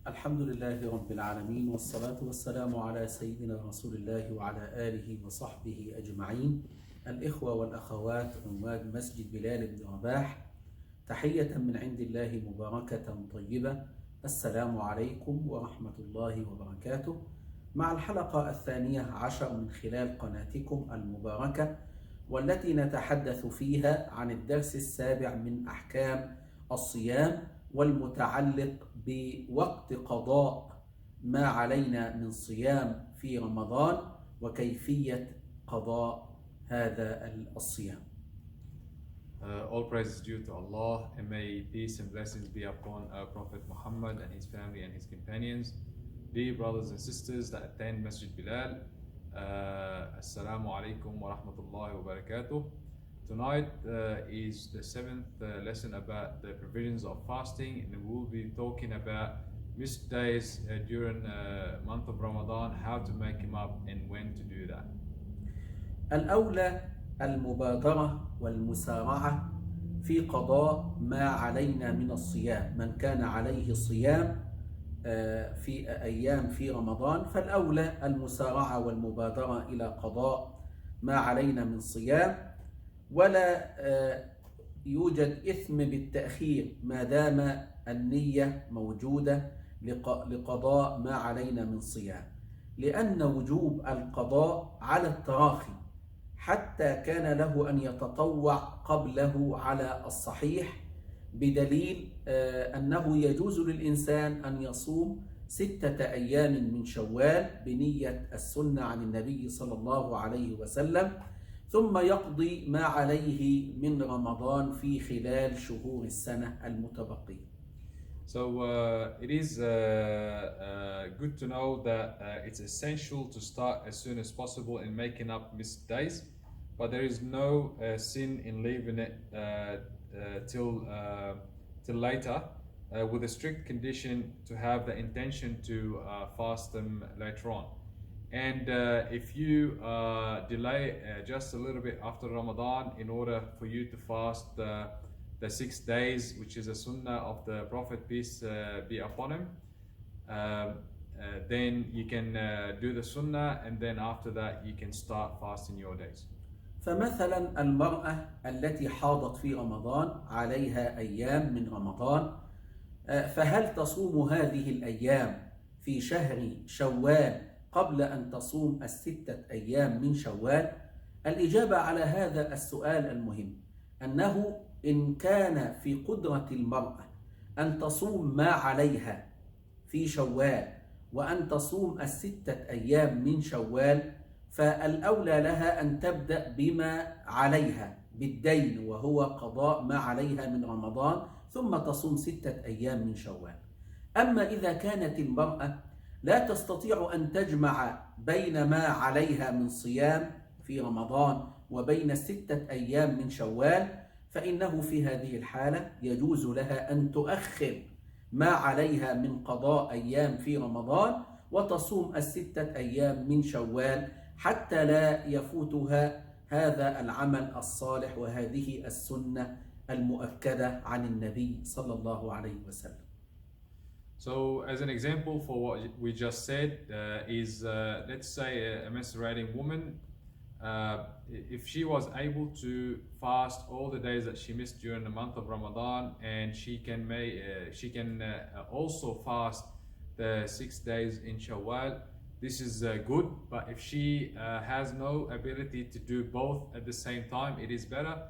الحمد لله رب العالمين، والصلاة والسلام على سيدنا رسول الله وعلى آله وصحبه أجمعين. الإخوة والأخوات عماد مسجد بلال بن رباح، تحية من عند الله مباركة طيبة. السلام عليكم ورحمة الله وبركاته، مع الحلقة 12 من خلال قناتكم المباركة، والتي نتحدث فيها عن الدرس 7 من أحكام الصيام، والمتعلق بوقت قضاء ما علينا من صيام في رمضان وكيفية قضاء هذا الصيام. All praise is due to Allah, and may peace and blessings be upon our Prophet Muhammad and his family and his companions. Dear brothers and sisters that attend Masjid Bilal, Assalamu alaikum wa rahmatullahi wa barakatuh. Tonight is the 7th lesson about the provisions of fasting, and we'll be talking about missed days during the month of Ramadan, how to make them up and when to do that. الأولى المبادرة والمسارعة في قضاء ما علينا من الصيام. من كان عليه صيام في أيام في رمضان، فالأولى المسارعة والمبادرة إلى قضاء ما علينا من صيام، ولا يوجد إثم بالتأخير ما دام النية موجودة لقضاء ما علينا من صيام، لأن وجوب القضاء على التراخي، حتى كان له أن يتطوع قبله على الصحيح، بدليل أنه يجوز للإنسان أن يصوم 6 أيام من شوال بنية السنة عن النبي صلى الله عليه وسلم، ثم يقضي ما عليه من رمضان في خلال شهور السنة المتبقية. So it is good to know that it's essential to start as soon as possible in making up missed days, but there is no sin in leaving it till later, with a strict condition to have the intention to fast them later on. And if you delay just a little bit after Ramadan in order for you to fast the 6 days, which is a sunnah of the Prophet, peace be upon him, then you can do the sunnah, and then after that you can start fasting your days. فمثلا المرأة التي حاضت في رمضان عليها أيام من رمضان، فهل تصوم هذه الأيام في شهر شوال قبل أن تصوم 6 أيام من شوال؟ الإجابة على هذا السؤال المهم أنه إن كان في قدرة المرأة أن تصوم ما عليها في شوال وأن تصوم 6 أيام من شوال، فالأولى لها أن تبدأ بما عليها بالدين، وهو قضاء ما عليها من رمضان، ثم تصوم 6 أيام من شوال. أما إذا كانت المرأة لا تستطيع أن تجمع بين ما عليها من صيام في رمضان وبين 6 أيام من شوال، فإنه في هذه الحالة يجوز لها أن تؤخر ما عليها من قضاء أيام في رمضان وتصوم 6 أيام من شوال، حتى لا يفوتها هذا العمل الصالح وهذه السنة المؤكدة عن النبي صلى الله عليه وسلم. So as an example for what we just said is let's say a menstruating woman, if she was able to fast all the days that she missed during the month of Ramadan, and she can also fast the 6 days in Shawwal, this is good. But if she has no ability to do both at the same time, it is better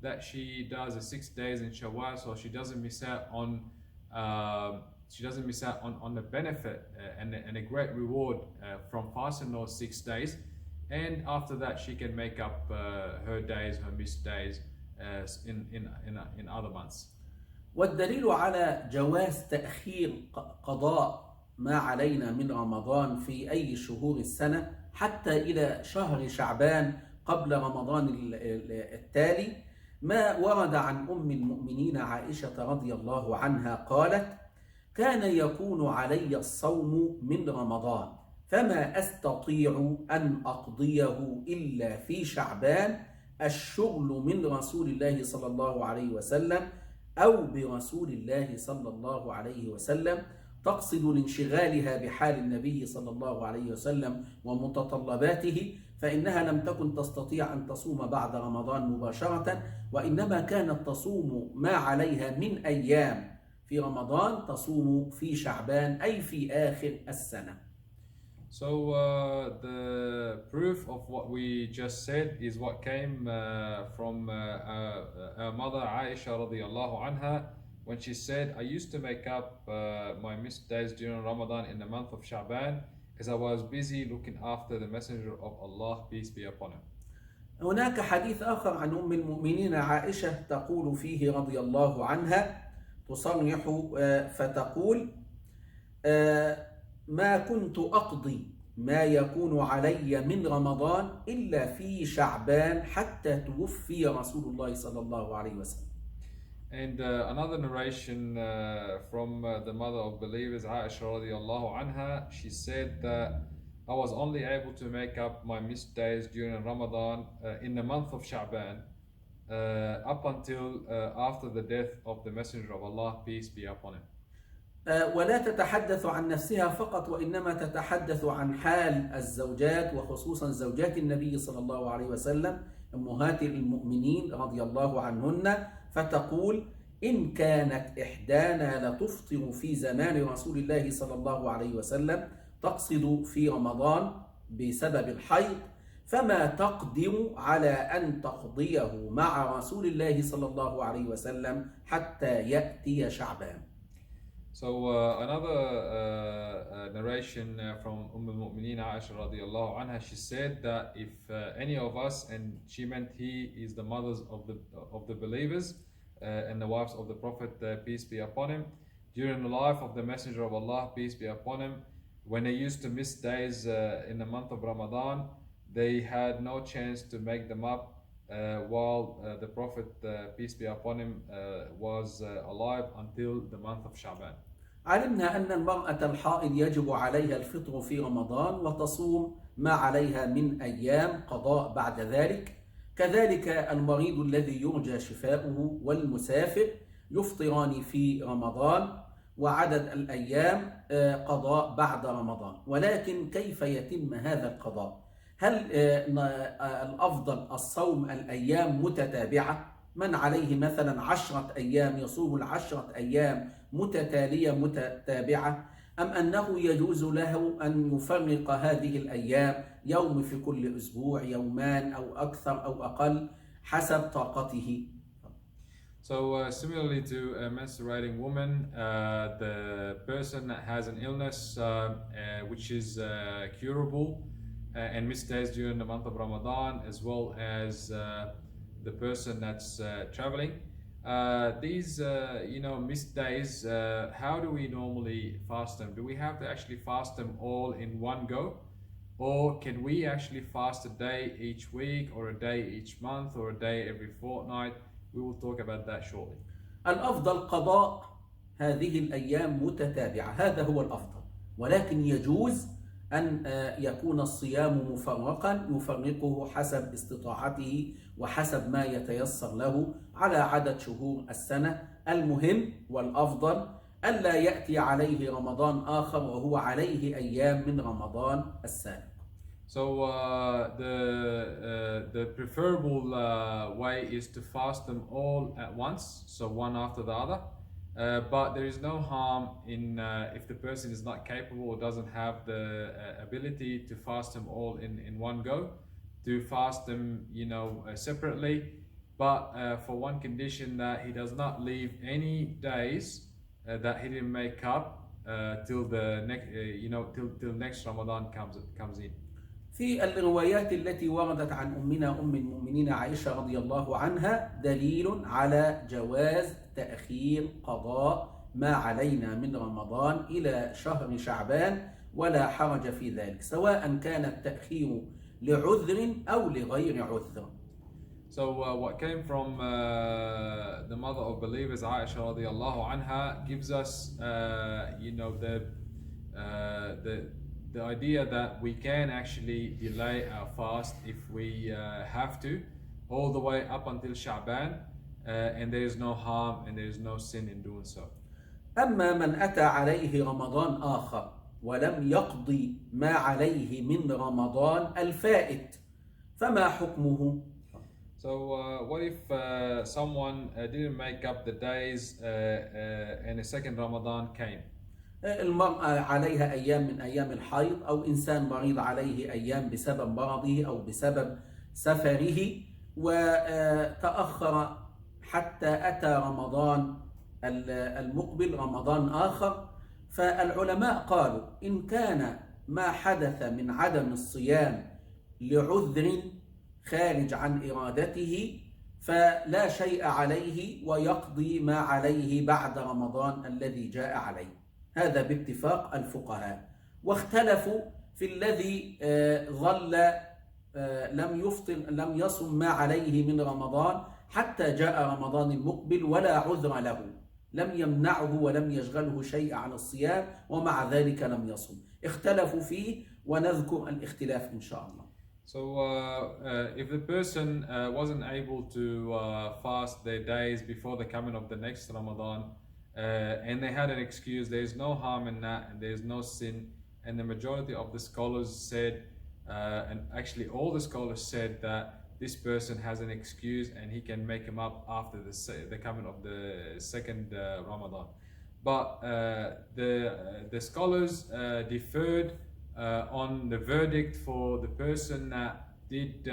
that she does the 6 days in Shawwal, so she doesn't miss out on the benefit and a great reward from fasting those 6 days. And after that, she can make up her days, her missed days in other months. والدليل على جواز تأخير قضاء ما علينا من رمضان في أي شهور السنة حتى إلى شهر شعبان قبل رمضان التالي، ما ورد عن أم المؤمنين عائشة رضي الله عنها قالت: كان يكون علي الصوم من رمضان، فما أستطيع أن أقضيه إلا في شعبان، الشغل من رسول الله صلى الله عليه وسلم أو برسول الله صلى الله عليه وسلم، تقصد لانشغالها بحال النبي صلى الله عليه وسلم ومتطلباته، فإنها لم تكن تستطيع أن تصوم بعد رمضان مباشرة، وإنما كانت تصوم ما عليها من أيام في رمضان تصوم في شعبان أي في آخر السنة. So the proof of what we just said is what came from our mother Aisha radiallahu anha, when she said, I used to make up my missed days during Ramadan in the month of Sha'ban because I was busy looking after the Messenger of Allah, peace be upon him. هناك حديث آخر عن أم المؤمنين عائشة تقول فيه رضي الله عنها، تصرح فتقول: ما كنت أقضي ما يكون علي من رمضان إلا في شعبان حتى توفي رسول الله صلى الله عليه وسلم. And another narration from the mother of believers, Aisha radiallahu anha, she said that I was only able to make up my missed days during Ramadan in the month of Sha'ban up until after the death of the Messenger of Allah, peace be upon him. ولا تتحدث عن نفسها فقط، وإنما تتحدث عن حال الزوجات، وخصوصا زوجات النبي صلى الله عليه وسلم أمهات المؤمنين رضي الله عنهن، فتقول: إن كانت إحدانا لتفطر في زمان رسول الله صلى الله عليه وسلم، تقصد في رمضان بسبب الحيض، فما تقدر على أن تقضيه مع رسول الله صلى الله عليه وسلم حتى يأتي شعبان. So another narration from al-Mu'mineen Aisha radiallahu anha, she said that if any of us, and she meant he is the mothers of the believers and the wives of the Prophet, peace be upon him, during the life of the Messenger of Allah, peace be upon him, when they used to miss days in the month of Ramadan, they had no chance to make them up while the Prophet, peace be upon him, was alive until the month of Sha'ban. علمنا أن المرأة الحائض يجب عليها الفطر في رمضان وتصوم ما عليها من أيام قضاء بعد ذلك، كذلك المريض الذي يرجى شفاؤه والمسافر يفطران في رمضان، وعدد الأيام قضاء بعد رمضان. ولكن كيف يتم هذا القضاء؟ هل الأفضل الصوم الأيام متتابعة؟ من عليه مثلا 10 أيام يصوم 10 أيام متتالية متتابعة، أم أنه يجوز له أن يفرق هذه الأيام يوم في كل أسبوع، يومان أو أكثر أو أقل حسب طاقته؟ So similarly to a menstruating woman, the person that has an illness which is curable and missed days during the month of Ramadan, as well as the person that's traveling, these missed days, how do we normally fast them? Do we have to actually fast them all in one go, or can we actually fast a day each week, or a day each month, or a day every fortnight? We will talk about that shortly. الأفضل قضاء هذه الأيام متتابعة، هذا هو الأفضل، ولكن يجوز أن يكون الصيام مفرقا يفرقه حسب استطاعته وحسب ما يتيسر له على عدد شهور السنة. المهم والأفضل ألا يأتي عليه رمضان آخر وهو عليه أيام من رمضان السابق. So the preferable way is to fast them all at once, so one after the other. But there is no harm in if the person is not capable or doesn't have the ability to fast them all in one go, to fast them separately, but for one condition, that he does not leave any days that he didn't make up till the next till next Ramadan comes in. في الروايات التي وردت عن أمنا أم المؤمنين عائشة رضي الله عنها دليل على جواز تأخير قضاء ما علينا من رمضان إلى شهر شعبان، ولا حرج في ذلك، سواء كان التأخير لعذر أو لغير عذر. So what came from the mother of believers, Aisha radiallahu anha, gives us the idea that we can actually delay our fast if we have to, all the way up until Sha'ban, and there is no harm and there is no sin in doing so. أما من أتى عليه رمضان آخر ولم يقضي ما عليه من رمضان الفائت فما حكمه؟ So, what if someone didn't make up the days and a second Ramadan came? المرأة عليها أيام من أيام الحيض، أو إنسان مريض عليه أيام بسبب مرضه أو بسبب سفره، وتأخر حتى أتى رمضان المقبل، رمضان آخر. فالعلماء قالوا إن كان ما حدث من عدم الصيام لعذر خارج عن إرادته فلا شيء عليه، ويقضي ما عليه بعد رمضان الذي جاء عليه. هذا باتفاق الفقهاء. واختلفوا في الذي ظل لم يفطر لم يصم ما عليه من رمضان حتى جاء رمضان المقبل ولا عذر له، لم يمنعه ولم يشغله شيء عن الصيام ومع ذلك لم يصم. اختلفوا فيه ونذكر الاختلاف إن شاء الله. So, if the person wasn't able to fast their days before the coming of the next Ramadan, and they had an excuse, there is no harm in that, and there is no sin. And the majority of the scholars said, and actually all the scholars said, that this person has an excuse and he can make him up after the coming of the second Ramadan. But the scholars deferred on the verdict for the person that did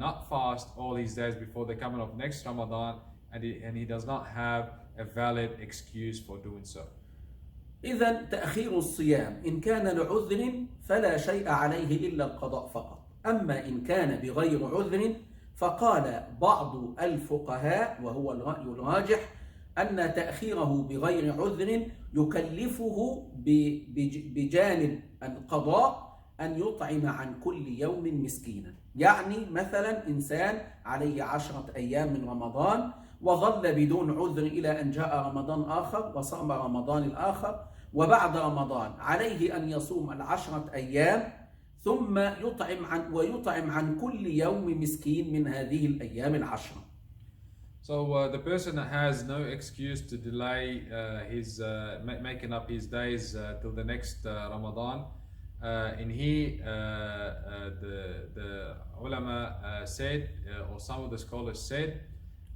not fast all his days before the coming of next Ramadan, and he does not have a valid excuse for doing so. إذن تأخير الصيام إن كان لعذر فلا شيء عليه إلا القضاء فقط. أما إن كان بغير عذر فقال بعض الفقهاء وهو الرأي الراجح أن تأخيره بغير عذر يكلفه بجانب القضاء أن يطعم عن كل يوم مسكينا. يعني مثلا إنسان عليه 10 أيام من رمضان وظل بدون عذر إلى أن جاء رمضان آخر وصام رمضان الآخر، وبعد رمضان عليه أن يصوم 10 أيام ثم يطعم عن كل يوم مسكين من هذه الأيام 10. So the person that has no excuse to delay his making up his days till the next Ramadan, and the ulama said, or some of the scholars said,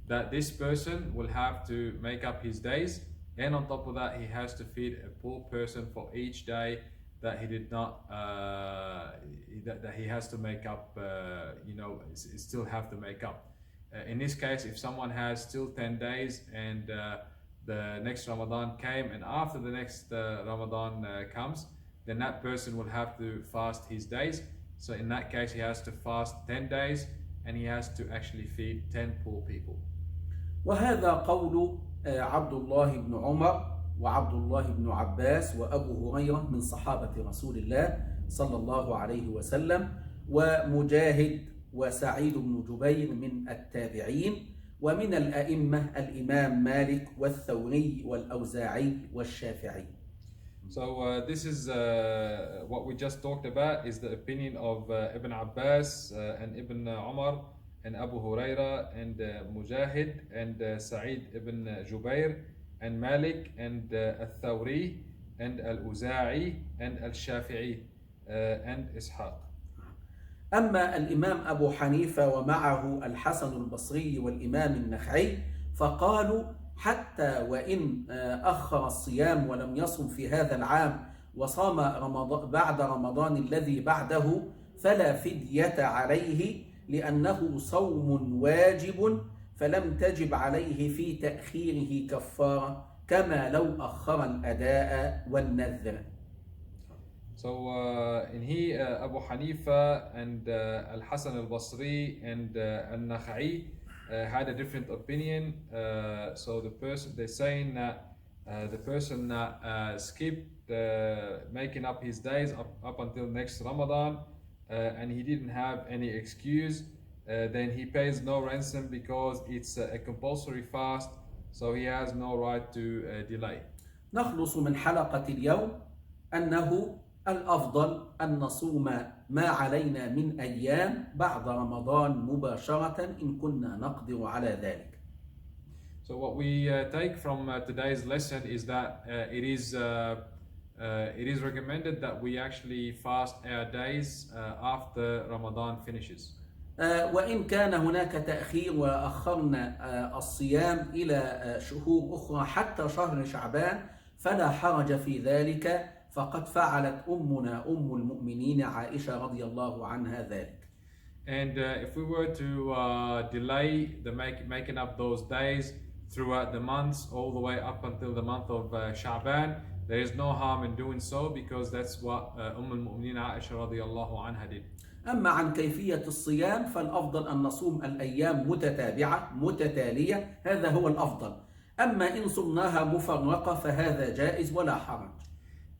that this person will have to make up his days, and on top of that he has to feed a poor person for each day that he did not that he has to make up, still have to make up. In this case, if someone has still 10 days and the next Ramadan came, and after the next Ramadan comes, then that person will have to fast his days. So in that case he has to fast 10 days and he has to actually feed 10 poor people. وهذا قول عبد الله بن عمر وعبد الله بن عباس وأبو هريرة من صحابة رسول الله صلى الله عليه وسلم، ومجاهد وسعيد بن جبير من التابعين، ومن الأئمة الإمام مالك والثوري والأوزاعي والشافعي. So this is what we just talked about is the opinion of Ibn Abbas and Ibn Umar and Abu Huraira and Mujahid and Sa'id ibn Jubair and Malik and Al-Thawri and Al-Uza'i and Al-Shafi'i and Ishaq. أما الإمام أبو حنيفة ومعه الحسن البصري والإمام النخعي فقالوا حتى وإن أخر الصيام ولم يصم في هذا العام وصام بعد رمضان الذي بعده فلا فدية عليه، لأنه صوم واجب فلم تجب عليه في تأخيره كفارة كما لو أخر الأداء والنذر. So Abu Hanifa and Al-Hasan al-Basri and Al-Nakha'i had a different opinion. So they're saying that the person that skipped making up his days up until next Ramadan and he didn't have any excuse, then he pays no ransom because it's a compulsory fast, so he has no right to delay. نخلص من حلقة اليوم أنه الأفضل أن نصوم ما علينا من أيام بعد رمضان مباشرة إن كنا نقدر على ذلك. So what we take from today's lesson is that it is recommended that we actually fast our days after Ramadan finishes. وإن كان هناك تأخير وأخرنا الصيام إلى شهور أخرى حتى شهر شعبان فلا حرج في ذلك، فقد فعلت أمنا أم المؤمنين عائشة رضي الله عنها ذلك. And if we were to delay the making up those days throughout the months all the way up until the month of Sha'ban, there is no harm in doing so, because that's what al-Mu'minin Aisha radiyallahu anha did. أما عن كيفية الصيام فالأفضل أن نصوم الأيام متتابعة متتالية، هذا هو الأفضل. أما إن صمناها مفرقة فهذا جائز ولا حرج.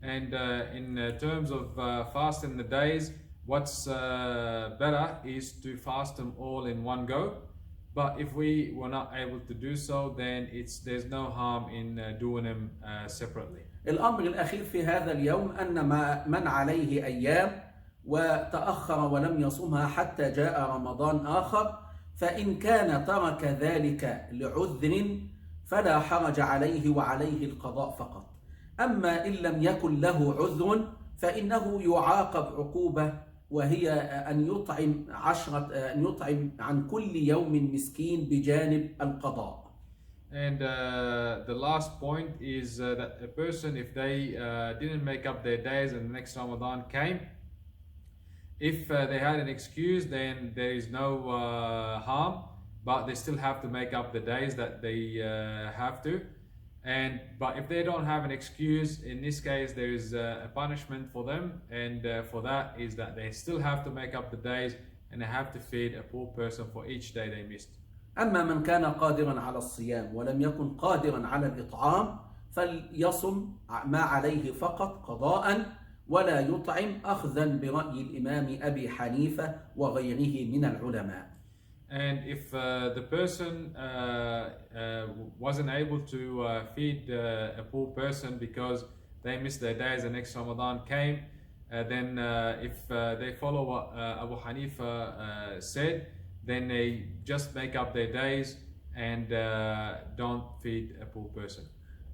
And in terms of fasting the days, what's better is to fast them all in one go. But if we were not able to do so, then there's no harm in doing them separately. الأمر الأخير في هذا اليوم أن من عليه أيام وتأخر ولم يصومها حتى جاء رمضان آخر، فإن كان ترك ذلك لعذر فلا حرج عليه وعليه القضاء فقط. أما إن لم يكن له عذر فإنه يعاقب عقوبة، وهي أن يطعم عن كل يوم مسكين بجانب القضاء. And the last point is that a person, if they didn't make up their days and the next Ramadan came, if they had an excuse, then there is no harm, but they still have to make up the days that they have to. But if they don't have an excuse, in this case there is a punishment for them, and for that is that they still have to make up the days, and they have to feed a poor person for each day they missed. أما من كان قادرا على الصيام ولم يكن قادرا على الإطعام فليصم ما عليه فقط قضاء ولا يطعم، أخذا برأي الإمام أبي حنيفة وغيره من العلماء. And if the person wasn't able to feed a poor person because they missed their days, the next Ramadan came, then if they follow what Abu Hanifa said, then they just make up their days and don't feed a poor person.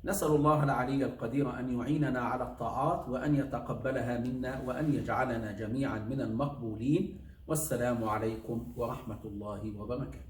نسأل الله العلي القدير أن يعيننا على الطاعات وأن يتقبلها منا وأن يجعلنا جميعا من المقبولين. والسلام عليكم ورحمة الله وبركاته.